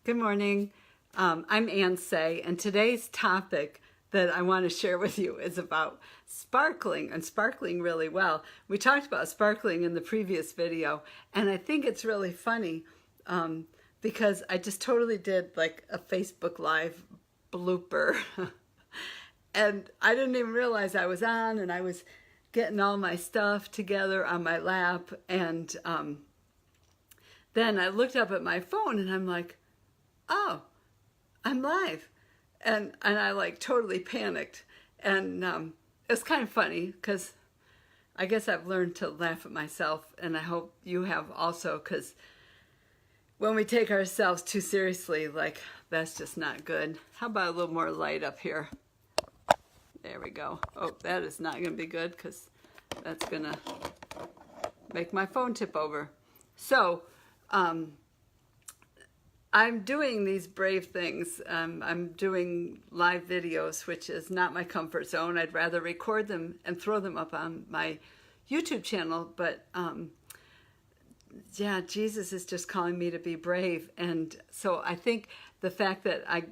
Good morning. I'm Ann Say, and today's topic that I want to share with you is about sparkling and sparkling really well. We talked about sparkling in the previous video, and I think it's really funny because I just totally did like a Facebook Live blooper. And I didn't even realize I was on, and I was getting all my stuff together on my lap, and then I looked up at my phone and I'm like, oh, I'm live. And I like totally panicked. And it's kind of funny because I guess I've learned to laugh at myself, and I hope you have also, because when we take ourselves too seriously, like, that's just not good. How about a little more light up here? There we go. Oh, that is not going to be good because that's going to make my phone tip over. So, I'm doing these brave things. I'm doing live videos, which is not my comfort zone. I'd rather record them and throw them up on my YouTube channel. But yeah, Jesus is just calling me to be brave. And so I think the fact that I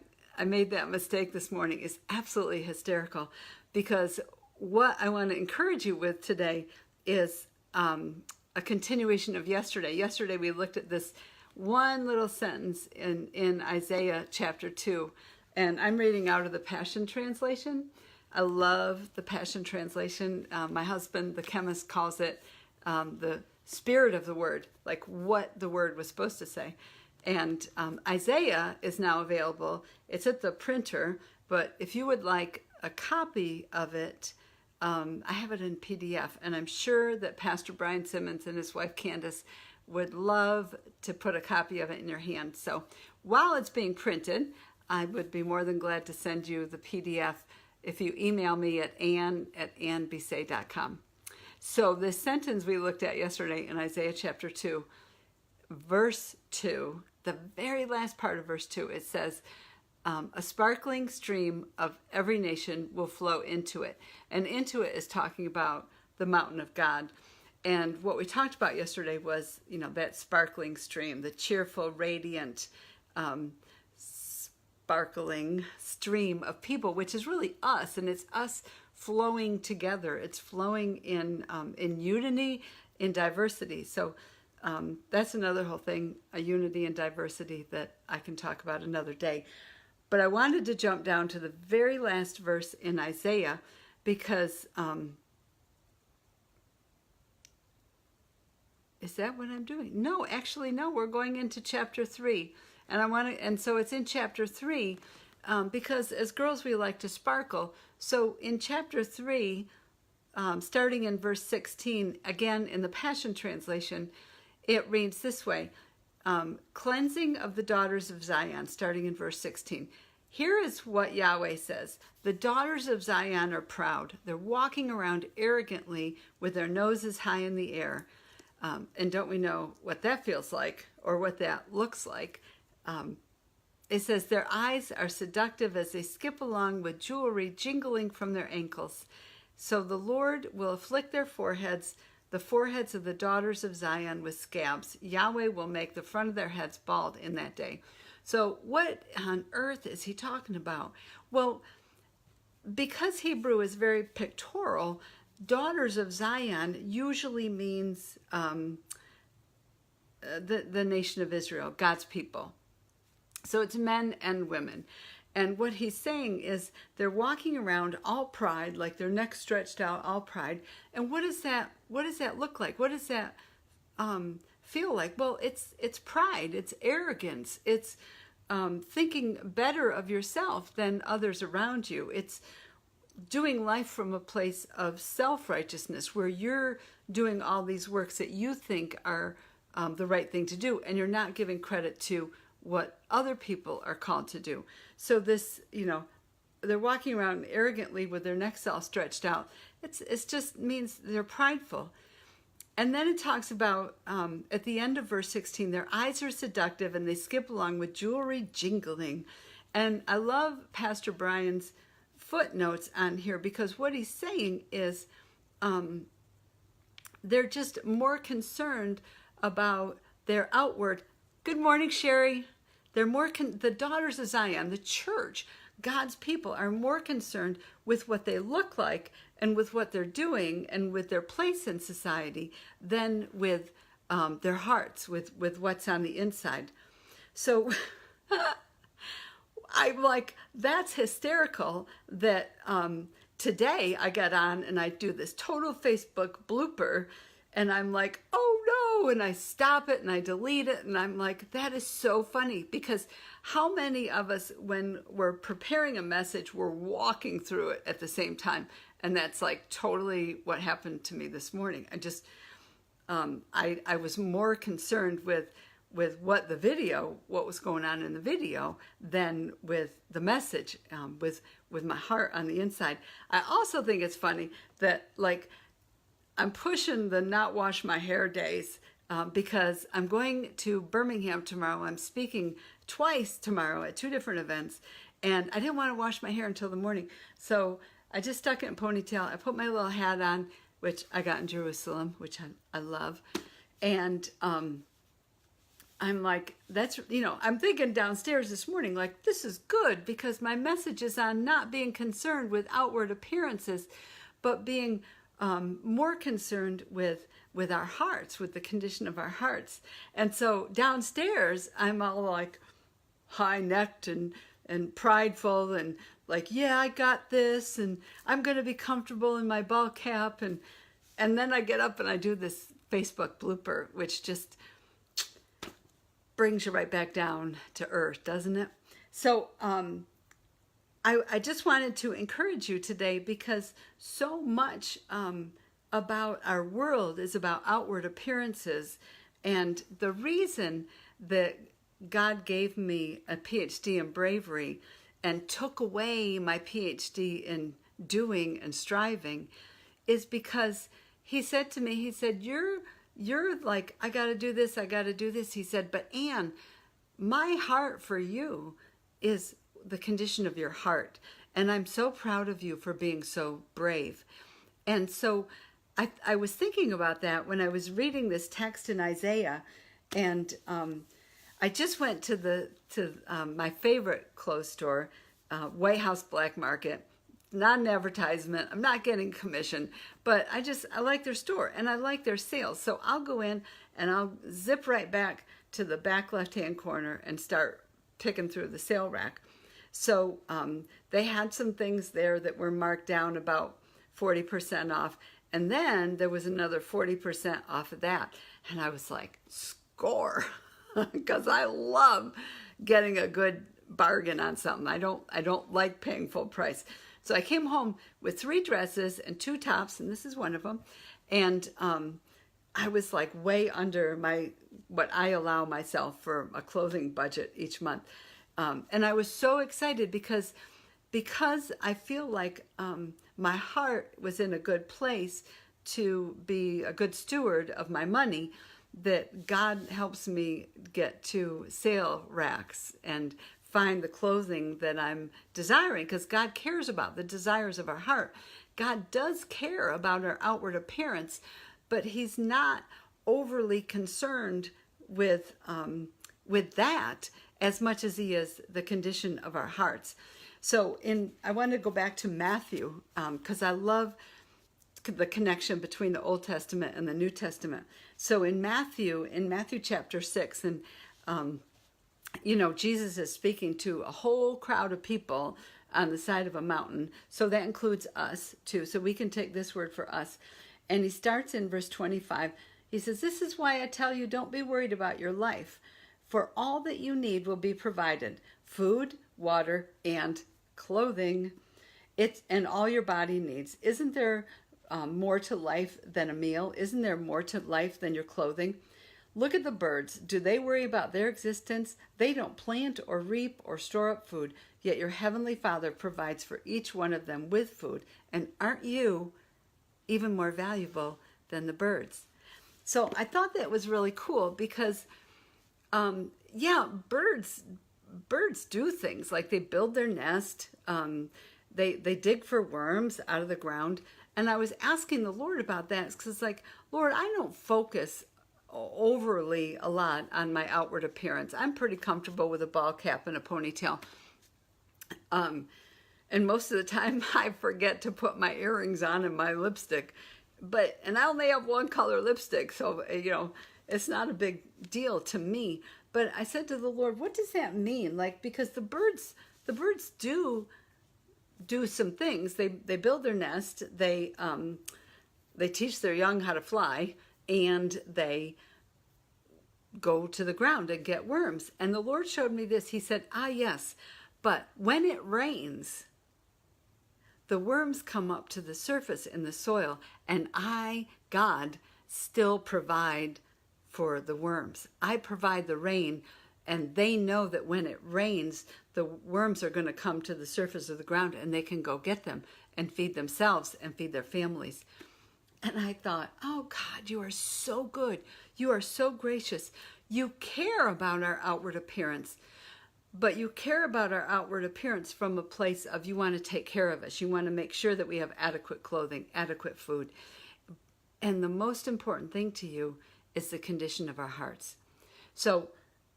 made that mistake this morning is absolutely hysterical, because what I want to encourage you with today is a continuation of yesterday. Yesterday we looked at this one little sentence in Isaiah chapter 2, and I'm reading out of the Passion Translation. I love the Passion Translation. My husband, the chemist, calls it the spirit of the word, like what the word was supposed to say. And Isaiah is now available. It's at the printer, but if you would like a copy of it, I have it in PDF, and I'm sure that Pastor Brian Simmons and his wife Candace would love to put a copy of it in your hand. So while it's being printed, I would be more than glad to send you the PDF if you email me at ann@annbsay.com. So this sentence we looked at yesterday in Isaiah chapter 2, verse 2, the very last part of verse 2, it says, a sparkling stream of every nation will flow into it. And into it is talking about the mountain of God. And what we talked about yesterday was, that sparkling stream, the cheerful, radiant, sparkling stream of people, which is really us, and it's us flowing together. It's flowing in unity, in diversity. So that's another whole thing, a unity and diversity that I can talk about another day. But I wanted to jump down to the very last verse in Isaiah because is that what I'm doing? No, actually, no. We're going into chapter 3, and so it's in chapter 3 because as girls we like to sparkle. So in chapter 3, starting in verse 16, again in the Passion Translation, it reads this way: cleansing of the daughters of Zion, starting in verse 16. Here is what Yahweh says: the daughters of Zion are proud. They're walking around arrogantly with their noses high in the air. And don't we know what that feels like or what that looks like? It says their eyes are seductive as they skip along with jewelry jingling from their ankles. So the Lord will afflict their foreheads, the foreheads of the daughters of Zion, with scabs. Yahweh will make the front of their heads bald in that day. So what on earth is he talking about? Well, because Hebrew is very pictorial, daughters of Zion usually means the nation of Israel, God's people. So it's men and women. And what he's saying is they're walking around all pride, like their necks stretched out, all pride. And what does that look like? What does that feel like? Well, it's pride, it's arrogance, it's thinking better of yourself than others around you. It's doing life from a place of self-righteousness, where you're doing all these works that you think are the right thing to do, and you're not giving credit to what other people are called to do. So this, they're walking around arrogantly with their necks all stretched out. It just means they're prideful. And then it talks about, at the end of verse 16, their eyes are seductive and they skip along with jewelry jingling. And I love Pastor Brian's footnotes on here, because what he's saying is they're just more concerned about their outward. Good morning, Sherry. they're the daughters of Zion, the church, God's people, are more concerned with what they look like and with what they're doing and with their place in society than with their hearts, with what's on the inside. So I'm like, that's hysterical that today I got on and I do this total Facebook blooper and I'm like, oh no, and I stop it and I delete it and I'm like, that is so funny, because how many of us, when we're preparing a message, we're walking through it at the same time? And that's like totally what happened to me this morning. I just, I was more concerned with what was going on in the video than with the message, with my heart on the inside. I also think it's funny that, like, I'm pushing the not wash my hair days because I'm going to Birmingham tomorrow. I'm speaking twice tomorrow at 2 different events, and I didn't want to wash my hair until the morning. So I just stuck it in a ponytail. I put my little hat on, which I got in Jerusalem, which I love. And I'm like, I'm thinking downstairs this morning, like, this is good because my message is on not being concerned with outward appearances, but being more concerned with our hearts, with the condition of our hearts. And so downstairs, I'm all like high-necked and prideful and like, yeah, I got this, and I'm going to be comfortable in my ball cap. And then I get up and I do this Facebook blooper, which just brings you right back down to earth, doesn't it? So I just wanted to encourage you today, because so much about our world is about outward appearances. And the reason that God gave me a PhD in bravery and took away my PhD in doing and striving is because he said to me, he said, you're like, I got to do this, I got to do this. He said, but Anne, my heart for you is the condition of your heart. And I'm so proud of you for being so brave. And so I was thinking about that when I was reading this text in Isaiah. And I just went to my favorite clothes store, White House Black Market. Not an advertisement. I'm not getting commission, but I like their store and I like their sales. So I'll go in and I'll zip right back to the back left-hand corner and start picking through the sale rack. So they had some things there that were marked down about 40% off. And then there was another 40% off of that. And I was like, score, because I love getting a good bargain on something. I don't like paying full price. So I came home with 3 dresses and 2 tops, and this is one of them. And I was like way under what I allow myself for a clothing budget each month. And I was so excited because I feel like my heart was in a good place to be a good steward of my money, that God helps me get to sale racks and find the clothing that I'm desiring, because God cares about the desires of our heart. God does care about our outward appearance, but he's not overly concerned with that as much as he is the condition of our hearts. So I want to go back to Matthew, because I love the connection between the Old Testament and the New Testament. So in Matthew chapter 6, and Jesus is speaking to a whole crowd of people on the side of a mountain. So that includes us too. So we can take this word for us. And he starts in verse 25. He says, "This is why I tell you, don't be worried about your life, for all that you need will be provided: food, water, and clothing. And all your body needs. Isn't there more to life than a meal? Isn't there more to life than your clothing? Look at the birds. Do they worry about their existence? They don't plant or reap or store up food, yet your heavenly Father provides for each one of them with food. And aren't you even more valuable than the birds?" So I thought that was really cool because, birds do things like they build their nest. They dig for worms out of the ground. And I was asking the Lord about that because it's like, Lord, I don't focus overly a lot on my outward appearance. I'm pretty comfortable with a ball cap and a ponytail. And most of the time I forget to put my earrings on and my lipstick. And I only have one color lipstick, so, it's not a big deal to me. But I said to the Lord, what does that mean? Like, because the birds do some things. They build their nest, they teach their young how to fly, and they go to the ground and get worms. And the Lord showed me this. He said, yes, but when it rains, the worms come up to the surface in the soil, and I, God, still provide for the worms. I provide the rain, and they know that when it rains, the worms are going to come to the surface of the ground, and they can go get them and feed themselves and feed their families. And I thought, oh God, you are so good. You are so gracious. You care about our outward appearance, but you care about our outward appearance from a place of you want to take care of us. You want to make sure that we have adequate clothing, adequate food. And the most important thing to you is the condition of our hearts. So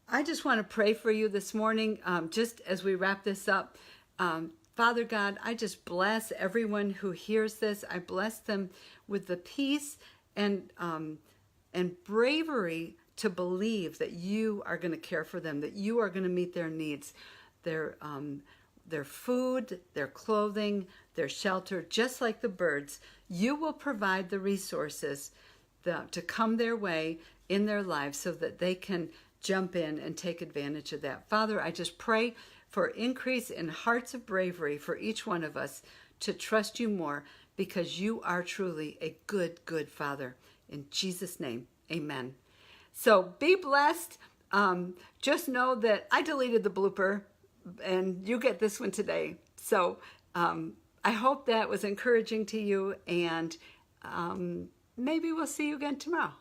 I just want to pray for you this morning, just as we wrap this up. Father God, I just bless everyone who hears this. I bless them with the peace and bravery to believe that you are going to care for them, that you are going to meet their needs, their food, their clothing, their shelter, just like the birds. You will provide the resources to come their way in their lives so that they can jump in and take advantage of that. Father, I just pray for increase in hearts of bravery for each one of us to trust you more, because you are truly a good, good Father. In Jesus' name, amen. So be blessed. Just know that I deleted the blooper, and you get this one today. So I hope that was encouraging to you, and maybe we'll see you again tomorrow.